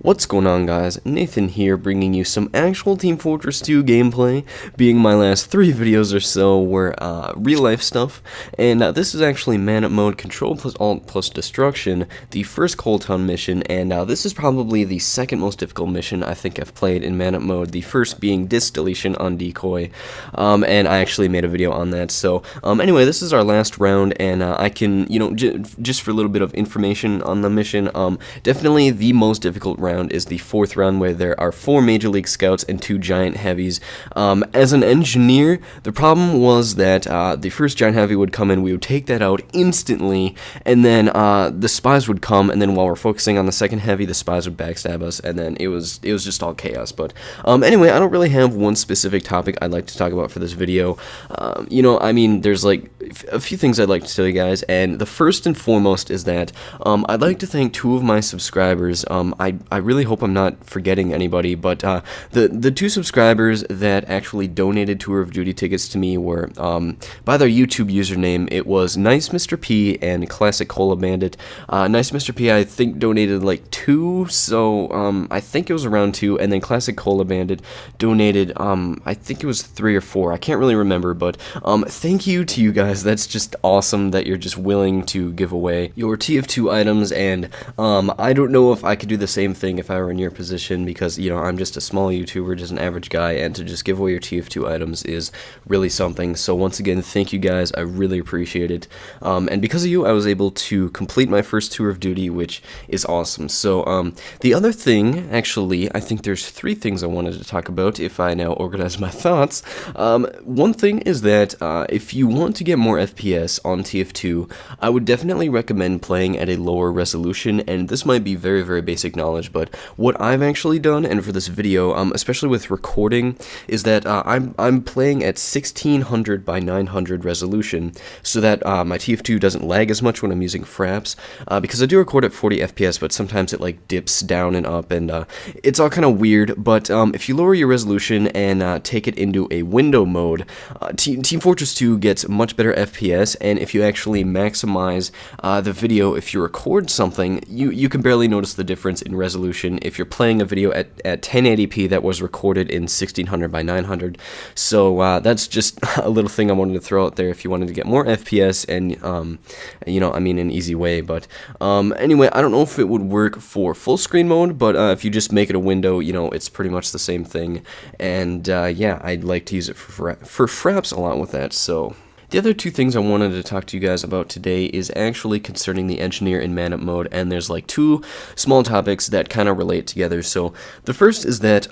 What's going on, guys? Nathan here, bringing you some actual Team Fortress 2 gameplay, being my last 3 videos or so were real life stuff, and this is actually Man mode, Control plus Alt plus Destruction, the first Coal Town mission, and this is probably the second most difficult mission I think I've played in Man mode, the first being Disc Deletion on Decoy, and I actually made a video on that. So anyway, this is our last round, and I can, just for a little bit of information on the mission, definitely the most difficult round is the 4th round, where there are 4 Major League Scouts and 2 Giant Heavies. As an engineer, the problem was that the first Giant Heavy would come in, we would take that out instantly, and then the spies would come, and then while we're focusing on the second Heavy, the spies would backstab us, and then it was just all chaos. But anyway, I don't really have one specific topic I'd like to talk about for this video. There's like a few things I'd like to tell you guys, and the first and foremost is that I'd like to thank 2 of my subscribers. I really hope I'm not forgetting anybody, but the 2 subscribers that actually donated Tour of Duty tickets to me were, by their YouTube username, it was Nice Mr. P and Classic Cola Bandit. Nice Mr. P, I think, donated like 2, so I think it was around 2, and then Classic Cola Bandit donated, I think it was 3 or 4, I can't really remember, but thank you to you guys. That's just awesome that you're just willing to give away your TF2 items, and I don't know if I could do the same thing if I were in your position, because I'm just a small YouTuber, just an average guy, and to just give away your TF2 items is really something. So once again, thank you guys, I really appreciate it, and because of you I was able to complete my first Tour of Duty, which is awesome. So the other thing, actually, I think there's 3 things I wanted to talk about if I now organize my thoughts. One thing is that if you want to get more FPS on TF2, I would definitely recommend playing at a lower resolution, and this might be very, very basic knowledge, but what I've actually done, and for this video, especially with recording, is that I'm playing at 1600 by 900 resolution, so that my TF2 doesn't lag as much when I'm using fraps, because I do record at 40 FPS, but sometimes it like dips down and up, and it's all kind of weird. But if you lower your resolution and take it into a window mode, Team Fortress 2 gets much better FPS, and if you actually maximize the video, if you record something, you can barely notice the difference in resolution if you're playing a video at 1080p that was recorded in 1600 by 900. So that's just a little thing I wanted to throw out there if you wanted to get more FPS, and an easy way. But anyway, I don't know if it would work for full screen mode, but if you just make it a window, it's pretty much the same thing. And yeah, I'd like to use it for fraps a lot with that. So the other 2 things I wanted to talk to you guys about today is actually concerning the engineer in Man-Up mode, and there's like 2 small topics that kind of relate together. So the first is that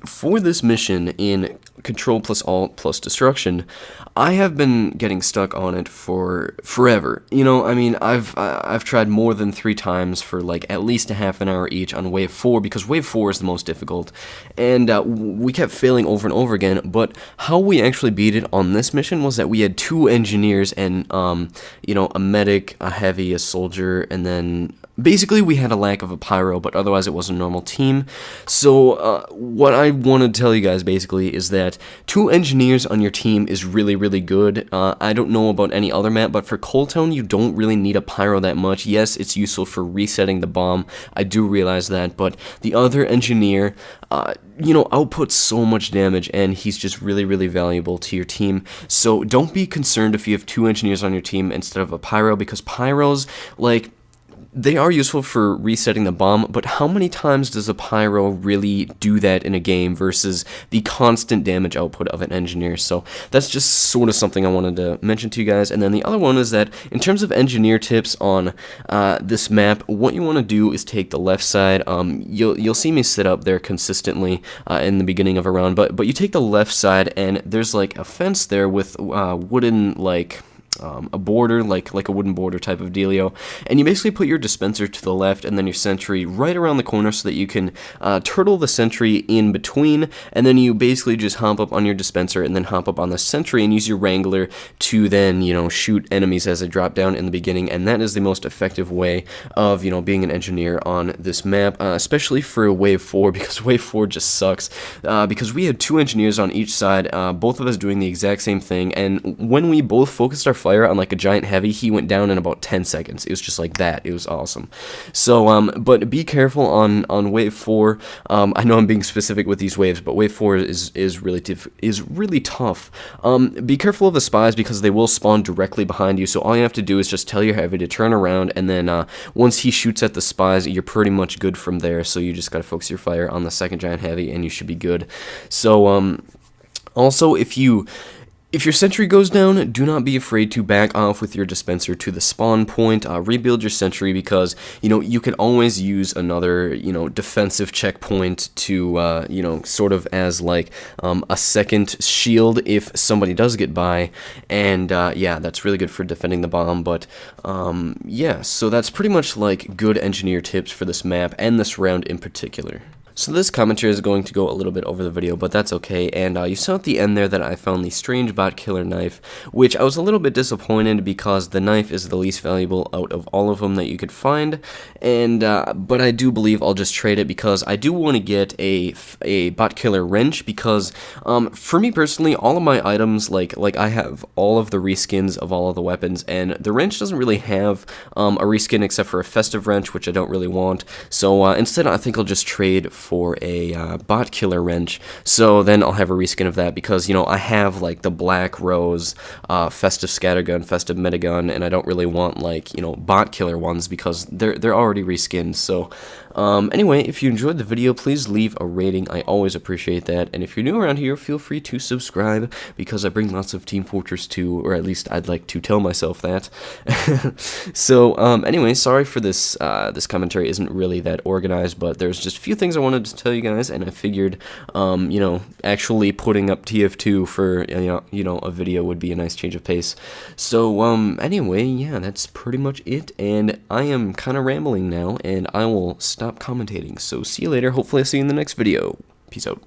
for this mission in Control plus Alt plus Destruction, I have been getting stuck on it for forever. I've tried more than 3 times for like at least a half an hour each on Wave 4, because Wave 4 is the most difficult, and we kept failing over and over again. But how we actually beat it on this mission was that we had 2 engineers and a medic, a heavy, a soldier, and then basically we had a lack of a pyro, but otherwise it was a normal team. So what I want to tell you guys basically is that 2 engineers on your team is really, really good. I don't know about any other map, but for Coal Town you don't really need a pyro that much. Yes, it's useful for resetting the bomb, I do realize that, but the other engineer outputs so much damage, and he's just really, really valuable to your team. So don't be concerned if you have 2 engineers on your team instead of a pyro, because pyros, like, they are useful for resetting the bomb, but how many times does a pyro really do that in a game versus the constant damage output of an engineer? So that's just sort of something I wanted to mention to you guys. And then the other one is that in terms of engineer tips on this map, what you want to do is take the left side. You'll see me sit up there consistently in the beginning of a round, but you take the left side, and there's like a fence there with wooden, like, a border, like a wooden border type of dealio, and you basically put your dispenser to the left and then your sentry right around the corner so that you can turtle the sentry in between, and then you basically just hop up on your dispenser and then hop up on the sentry and use your wrangler to then shoot enemies as they drop down in the beginning. And that is the most effective way of being an engineer on this map, especially for Wave 4, because Wave 4 just sucks, because we had 2 engineers on each side, both of us doing the exact same thing, and when we both focused our fire on like a giant heavy, he went down in about 10 seconds. It was just like that. It was awesome. So, but be careful on wave 4. I know I'm being specific with these waves, but wave 4 is really tough. Be careful of the spies because they will spawn directly behind you. So all you have to do is just tell your heavy to turn around, and then once he shoots at the spies, you're pretty much good from there. So you just gotta focus your fire on the second giant heavy, and you should be good. So, also, if your sentry goes down, do not be afraid to back off with your dispenser to the spawn point. Rebuild your sentry because, you can always use another, defensive checkpoint to, sort of as like a second shield if somebody does get by. And, yeah, that's really good for defending the bomb. But, yeah, so that's pretty much like good engineer tips for this map and this round in particular. So this commentary is going to go a little bit over the video, but that's okay, and you saw at the end there that I found the strange bot killer knife, which I was a little bit disappointed because the knife is the least valuable out of all of them that you could find, and but I do believe I'll just trade it because I do want to get a bot killer wrench because for me personally, all of my items, like I have all of the reskins of all of the weapons, and the wrench doesn't really have a reskin except for a festive wrench, which I don't really want, so instead I think I'll just trade for a bot killer wrench, so then I'll have a reskin of that because, I have like the black rose, festive scattergun, festive minigun, and I don't really want like, bot killer ones because they're already reskinned. So anyway, if you enjoyed the video, please leave a rating. I always appreciate that, and if you're new around here, feel free to subscribe because I bring lots of Team Fortress 2, or at least I'd like to tell myself that. So anyway, sorry for this this commentary isn't really that organized, but there's just a few things I wanted to tell you guys, and I figured actually putting up TF2 for a video would be a nice change of pace. So anyway, yeah, that's pretty much it, and I am kind of rambling now, and I will stop commentating. So see you later. Hopefully I'll see you in the next video. Peace out.